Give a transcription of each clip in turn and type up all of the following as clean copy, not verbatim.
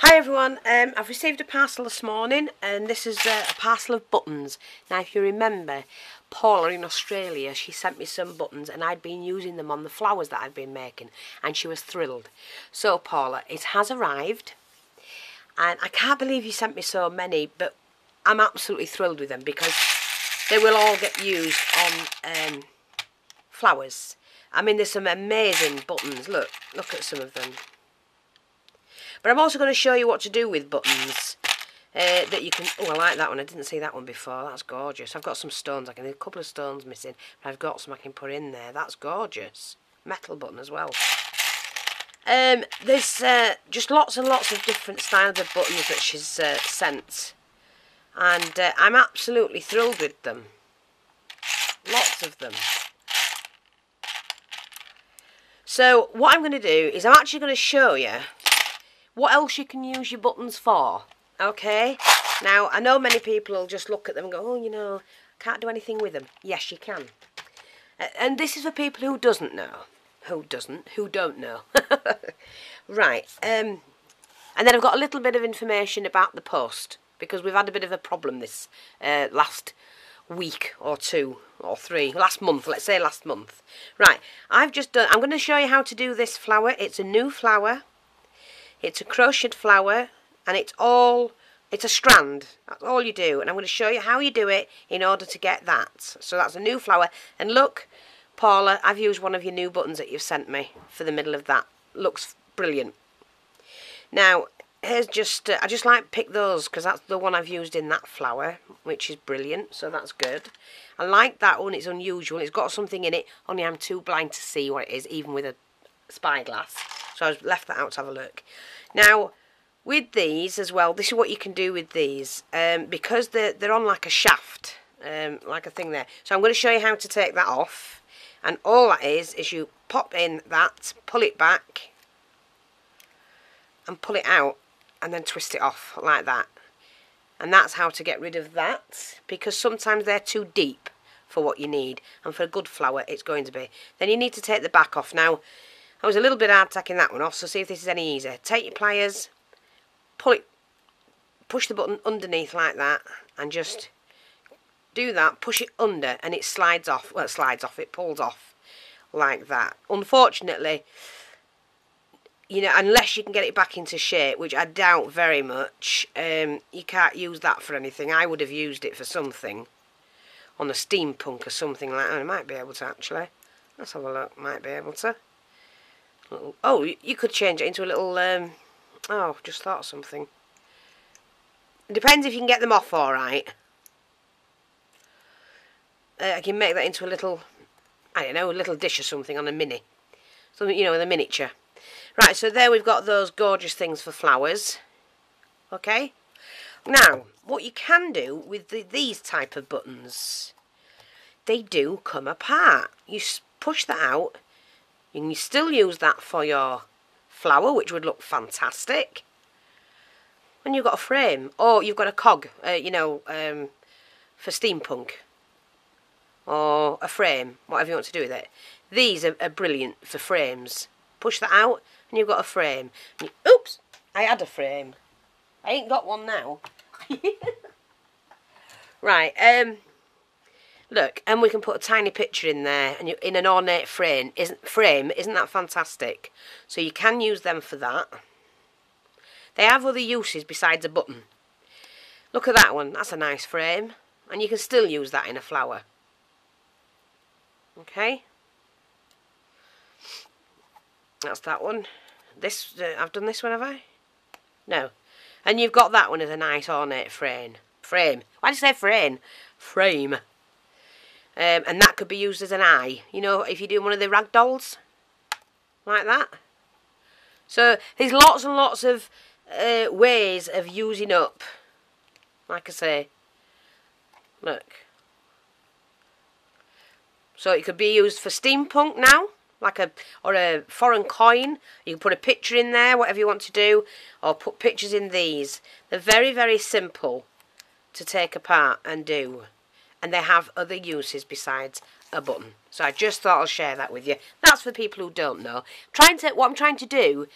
Hi everyone, I've received a parcel this morning and this is a parcel of buttons. Now if you remember, Paula in Australia, she sent me some buttons and I'd been using them on the flowers that I'd been making and she was thrilled. So Paula, it has arrived and I can't believe you sent me so many, but I'm absolutely thrilled with them because they will all get used on flowers. I mean, there's some amazing buttons. Look at some of them. But I'm also going to show you what to do with buttons that you can... Oh, I like that one. I didn't see that one before. That's gorgeous. I've got some stones. There's a couple of stones missing, but I've got some I can put in there. That's gorgeous. Metal button as well. There's just lots and lots of different styles of buttons that she's sent. And I'm absolutely thrilled with them. Lots of them. So what I'm going to do is I'm actually going to show you what else you can use your buttons for, okay? Now, I know many people will just look at them and go, oh, you know, can't do anything with them. Yes, you can. And this is for people who don't know. Right, and then I've got a little bit of information about the post, because we've had a bit of a problem this last week or two or three, last month, let's say last month. Right, I'm going to show you how to do this flower. It's a new flower. It's a crocheted flower, and it's a strand. That's all you do, and I'm going to show you how you do it in order to get that. So that's a new flower, and look, Paula, I've used one of your new buttons that you've sent me for the middle of that. Looks brilliant. Now, here's just, I just like pick those because that's the one I've used in that flower, which is brilliant, so that's good. I like that one, it's unusual, it's got something in it, only I'm too blind to see what it is, even with a spyglass. So I've left that out to have a look. Now, with these as well, this is what you can do with these. Because they're on like a shaft, like a thing there. So I'm going to show you how to take that off. And all that is you pop in that, pull it back, and pull it out, and then twist it off like that. And that's how to get rid of that, because sometimes they're too deep for what you need. And for a good flower, it's going to be. Then you need to take the back off. Now, I was a little bit hard taking that one off, so see if this is any easier. Take your pliers, push the button underneath like that, and just do that, push it under, and it slides off. Well, it pulls off like that. Unfortunately, you know, unless you can get it back into shape, which I doubt very much, you can't use that for anything. I would have used it for something, on a steampunk or something like that. I might be able to, actually. Let's have a look, might be able to. Oh, you could change it into a little, oh, just thought of something. It depends if you can get them off alright. I can make that into a little, I don't know, a little dish or something on a mini. Something, you know, with a miniature. Right, so there we've got those gorgeous things for flowers. Okay? Now, what you can do with these type of buttons, they do come apart. You push that out. You can still use that for your flower, which would look fantastic. And you've got a frame, or you've got a cog, you know, for steampunk. Or a frame, whatever you want to do with it. These are brilliant for frames. Push that out, and you've got a frame. And oops, I had a frame. I ain't got one now. Right, look, and we can put a tiny picture in there, and in an ornate frame. Isn't that fantastic? So you can use them for that. They have other uses besides a button. Look at that one. That's a nice frame, and you can still use that in a flower. Okay. That's that one. This I've done this one, have I? No. And you've got that one as a nice ornate frame. Why did you say frame? Frame. And that could be used as an eye. You know, if you're doing one of the rag dolls. Like that. So, there's lots and lots of ways of using up. Like I say. Look. So, it could be used for steampunk now. Or a foreign coin. You can put a picture in there, whatever you want to do. Or put pictures in these. They're very, very simple to take apart and do. And they have other uses besides a button. So I just thought I'll share that with you. That's for people who don't know. What I'm trying to do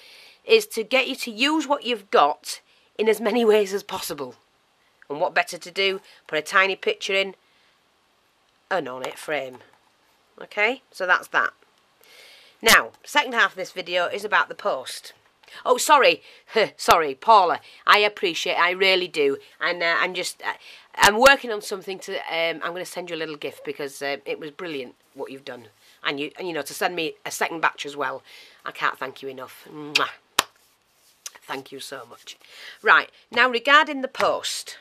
is to get you to use what you've got in as many ways as possible. And what better to do? Put a tiny picture in an ornate frame. Okay, so that's that. Now, second half of this video is about the post. Oh, sorry, sorry, Paula. I appreciate it, I really do. And I'm working on something to. I'm going to send you a little gift because it was brilliant what you've done, and you know, to send me a second batch as well. I can't thank you enough. Mwah. Thank you so much. Right, now regarding the post.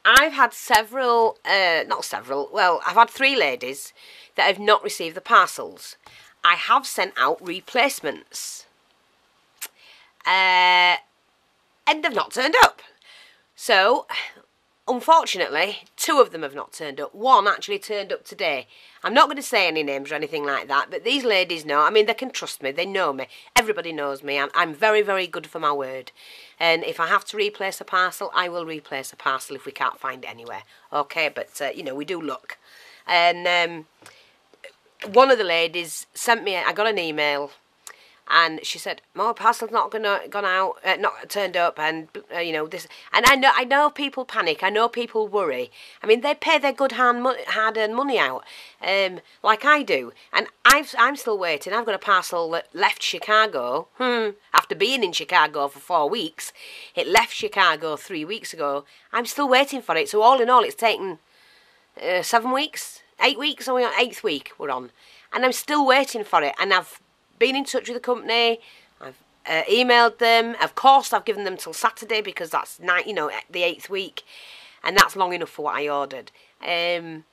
I've had several, not several, well, I've had 3 ladies that have not received the parcels. I have sent out replacements. And they've not turned up. So, unfortunately, 2 of them have not turned up. 1 actually turned up today. I'm not going to say any names or anything like that, but these ladies know. I mean, they can trust me. They know me. Everybody knows me. I'm very, very good for my word. And if I have to replace a parcel, I will replace a parcel if we can't find it anywhere. Okay, but, you know, we do look. And one of the ladies sent me, I got an email, and she said, "My parcel's not gone out, not turned up," and you know this. And I know people panic. I know people worry. I mean, they pay their good hard-earned money out, like I do. And I'm still waiting. I've got a parcel that left Chicago. After being in Chicago for 4 weeks, it left Chicago 3 weeks ago. I'm still waiting for it. So all in all, it's taken 7 weeks, 8 weeks. Are we on 8th week? We're on, and I'm still waiting for it. And I've been in touch with the company. I've emailed them. Of course, I've given them till Saturday because that's you know, the 8th week, and that's long enough for what I ordered. And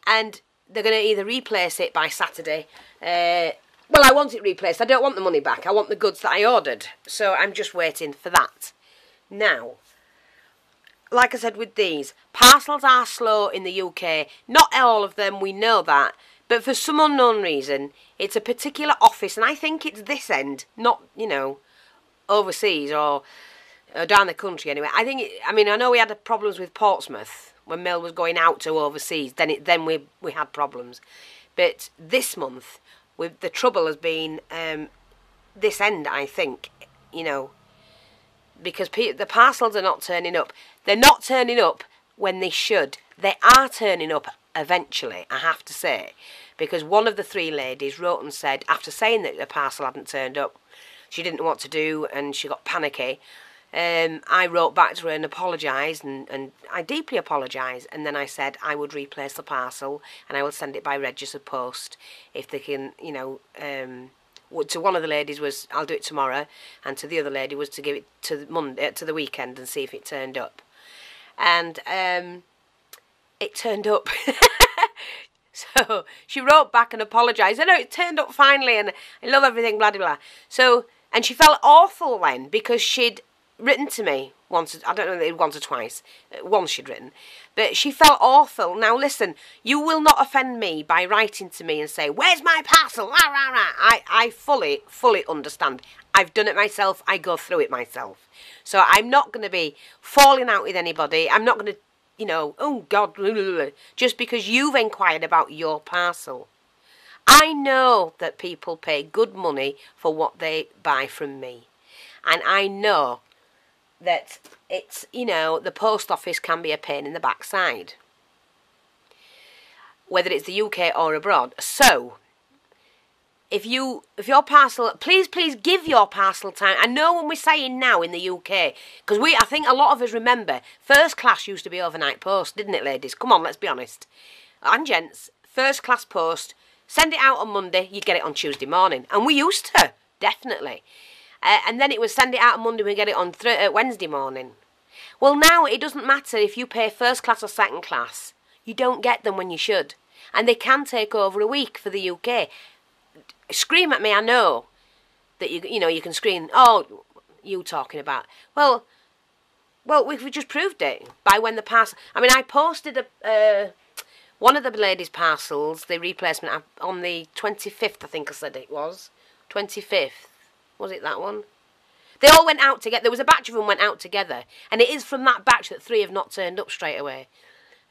they're going to either replace it by Saturday. Well, I want it replaced. I don't want the money back. I want the goods that I ordered. So I'm just waiting for that. Now, like I said with these, parcels are slow in the UK. Not all of them, we know that. But for some unknown reason, it's a particular office, and I think it's this end, not, you know, overseas or down the country anyway. I think, I mean, I know we had problems with Portsmouth when mail was going out to overseas. Then we had problems. But this month, the trouble has been this end, I think, you know, because the parcels are not turning up. They're not turning up when they should. They are turning up eventually, I have to say, because one of the 3 ladies wrote and said, after saying that the parcel hadn't turned up, she didn't know what to do and she got panicky. I wrote back to her and apologised, and I deeply apologised, and then I said I would replace the parcel and I will send it by registered post if they can, you know. To one of the ladies was, I'll do it tomorrow, and to the other lady was to give it to Monday, to the weekend, and see if it turned up. And it turned up. So she wrote back and apologised. I know it turned up finally, and I love everything, blah, blah, blah. So, and she felt awful then because she'd written to me once, I don't know, once or twice, once she'd written, but she felt awful. Now listen, you will not offend me by writing to me and say, "Where's my parcel?" Rah, rah, rah. I fully understand. I've done it myself. I go through it myself. So I'm not going to be falling out with anybody. I'm not going to, you know, oh God, just because you've inquired about your parcel. I know that people pay good money for what they buy from me. And I know that it's, you know, the post office can be a pain in the backside, whether it's the UK or abroad. So, if your parcel, please give your parcel time. I know when we're saying now in the UK, because I think a lot of us remember, first class used to be overnight post, didn't it, ladies? Come on, let's be honest. And gents, first class post, send it out on Monday, you get it on Tuesday morning. And we used to, definitely. And then it was send it out on Monday, we get it on Wednesday morning. Well, now it doesn't matter if you pay first class or second class. You don't get them when you should. And they can take over a week for the UK. Scream at me, I know that you know you can scream. Oh, you talking about? Well, we've just proved it by when the parcel. I mean, I posted one of the ladies' parcels, the replacement, on the 25th. I think I said it was 25th. Was it that one? They all went out together. There was a batch of them went out together, and it is from that batch that 3 have not turned up straight away.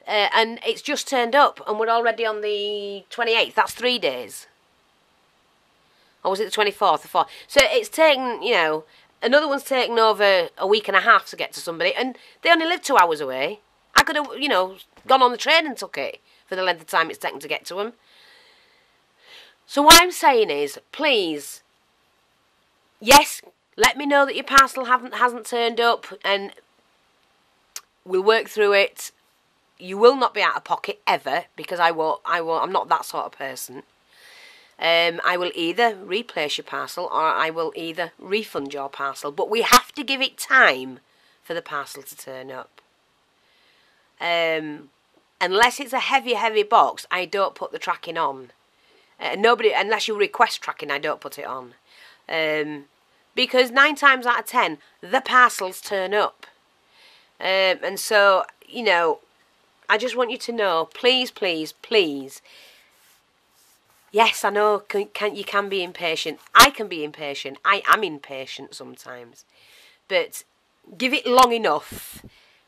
And it's just turned up, and we're already on the 28th. That's 3 days. Or was it the 24th? The 4th? So it's taken, you know, another one's taken over a week and a half to get to somebody, and they only live 2 hours away. I could have, you know, gone on the train and took it for the length of time it's taken to get to them. So what I'm saying is, please, yes, let me know that your parcel hasn't turned up, and we'll work through it. You will not be out of pocket ever, because I'm not that sort of person. I will either replace your parcel or I will either refund your parcel. But we have to give it time for the parcel to turn up. Unless it's a heavy box, I don't put the tracking on. Unless you request tracking, I don't put it on. Because 9 times out of 10, the parcels turn up. And so, you know, I just want you to know, please, please, please. Yes, I know you can be impatient. I can be impatient. I am impatient sometimes. But give it long enough.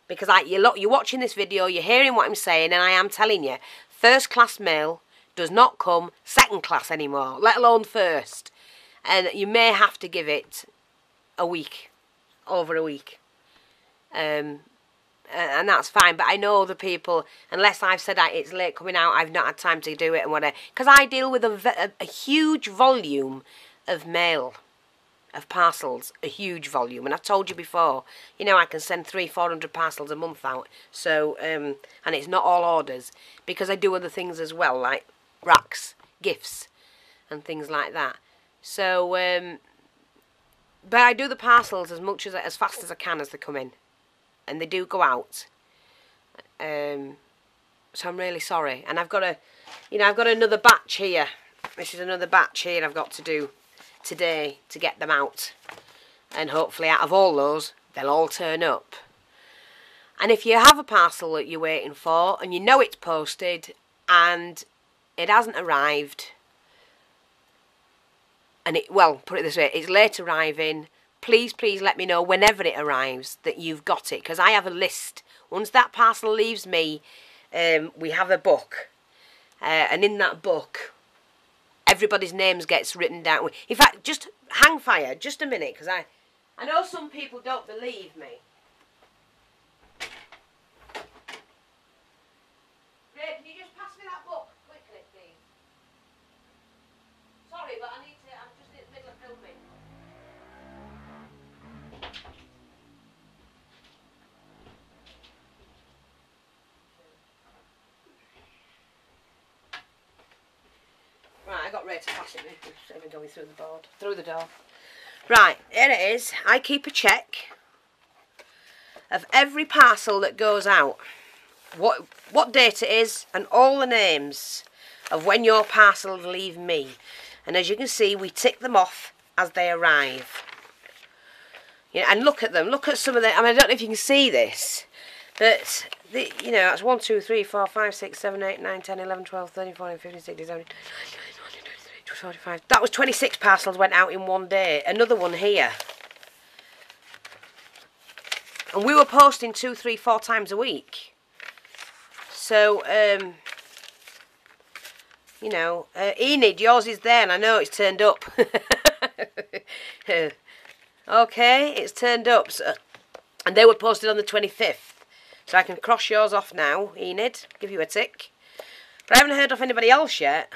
Because you're watching this video, you're hearing what I'm saying, and I am telling you, first class mail does not come second class anymore, let alone first. And you may have to give it a week, over a week. And that's fine, but I know the people, unless I've said it's late coming out, I've not had time to do it and whatever. Because I deal with a huge volume of mail, of parcels, a huge volume. And I've told you before, you know, I can send 300-400 parcels a month out. So, and it's not all orders, because I do other things as well, like racks, gifts, and things like that. So, but I do the parcels as fast as I can as they come in. And they do go out. So I'm really sorry. And I've got another batch here. This is another batch here I've got to do today to get them out. And hopefully out of all those, they'll all turn up. And if you have a parcel that you're waiting for, and you know it's posted, and it hasn't arrived, and put it this way, it's late arriving, please, please let me know whenever it arrives that you've got it, because I have a list. Once that parcel leaves me, we have a book, and in that book, everybody's names gets written down. In fact, just hang fire, just a minute, because I know some people don't believe me. Ray, can you just pass me that book quickly, please? Sorry, but I'm just in the middle of filming. Right, I got Ray to pass it me. It's even going through the door. Right, here it is. I keep a check of every parcel that goes out. What date it is, and all the names of when your parcels leave me. And as you can see, we tick them off as they arrive. Yeah, and look at them. Look at some of them. I mean, I don't know if you can see this, but you know, that's 1, 2, 3, 4, 5, 6, 7, 8, 9, 10, 11, 12, 13, 14, 15, 16, 17, 45. That was 26 parcels went out in one day. Another one here. And we were posting 2, 3, 4 times a week. So, you know, Enid, yours is there, and I know it's turned up. Okay, it's turned up. So, and they were posted on the 25th. So I can cross yours off now, Enid. Give you a tick. But I haven't heard of anybody else yet.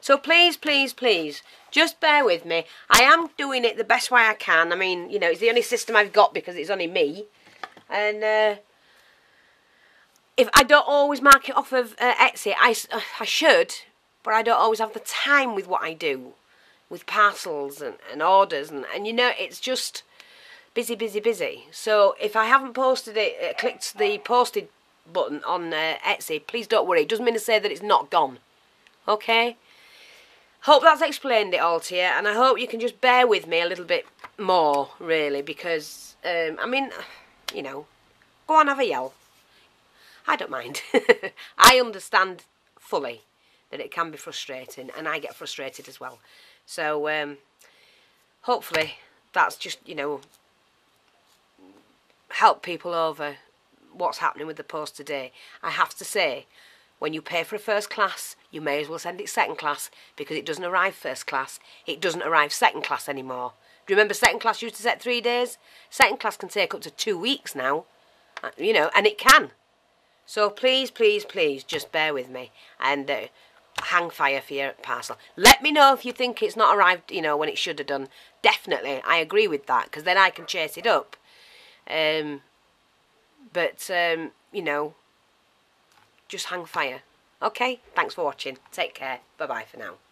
So please, please, please, just bear with me. I am doing it the best way I can. I mean, you know, it's the only system I've got because it's only me. And if I don't always mark it off of Etsy, I should, but I don't always have the time with what I do. With parcels and orders. And you know, it's just busy, busy, busy. So if I haven't posted it, clicked the posted button on Etsy, please don't worry. It doesn't mean to say that it's not gone. Okay? Hope that's explained it all to you, and I hope you can just bear with me a little bit more, really, because, I mean, you know, go on, have a yell. I don't mind. I understand fully that it can be frustrating, and I get frustrated as well. So, hopefully, that's just, you know, help people over what's happening with the post today. I have to say, when you pay for a first class, you may as well send it second class, because it doesn't arrive first class. It doesn't arrive second class anymore. Do you remember second class used to take 3 days? Second class can take up to 2 weeks now. You know, and it can. So please, please, please, just bear with me. And hang fire for your parcel. Let me know if you think it's not arrived, you know, when it should have done. Definitely, I agree with that, because then I can chase it up. You know, just hang fire. Okay, thanks for watching. Take care. Bye-bye for now.